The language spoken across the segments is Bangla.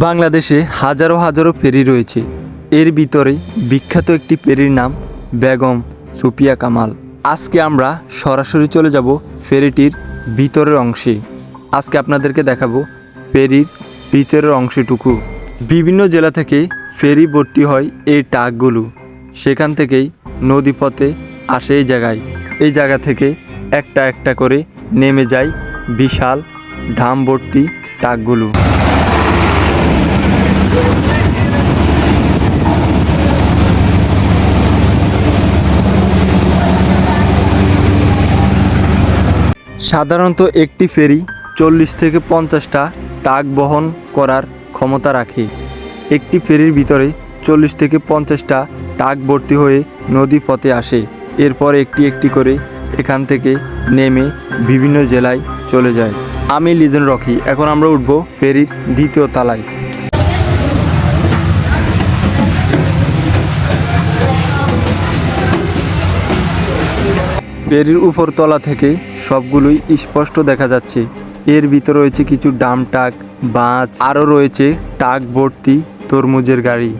বাংলাদেশে হাজারো হাজারো ফেরি রয়েছে। এর ভিতরে বিখ্যাত একটি ফেরির নাম বেগম সুফিয়া কামাল। আজকে আমরা সরাসরি চলে যাব ফেরিটির ভিতরের অংশে। আজকে আপনাদেরকে দেখাবো ফেরির ভিতরের অংশটুকু। বিভিন্ন জেলা থেকে ফেরি ভর্তি হয় এই ট্রাকগুলো, সেখান থেকেই নদীপথে আসে এই জায়গায়। এই জায়গা থেকে একটা একটা করে নেমে যায় বিশাল ঢাম ভর্তি ট্রাকগুলো। সাধারণত একটি ফেরি 40 থেকে 50টা ট্রাক বহন করার ক্ষমতা রাখে। একটি ফেরির ভিতরে 40 থেকে 50টা ট্রাক ভর্তি হয়ে নদী পথে আসে। এরপর একটি একটি করে এখান থেকে নেমে বিভিন্ন জেলায় চলে যায়। আমি লিজেন্ড রকি। এখন আমরা উঠব ফেরির দ্বিতীয় তলায়। ফেরির উপরতলা থেকে সবগুলোই স্পষ্ট দেখা যাচ্ছে। এর ভিতরে রয়েছে কিছু ডাম ট্রাক, বাস, আরও রয়েছে ট্রাক ভর্তি তরমুজের গাড়ি।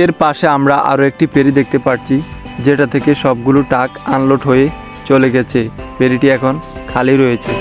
এর পাশে আমরা আরও একটি ফেরি দেখতে পাচ্ছি, যেটা থেকে সবগুলো ট্রাক আনলোড হয়ে চলে গেছে। ফেরিটি এখন খালি রয়েছে।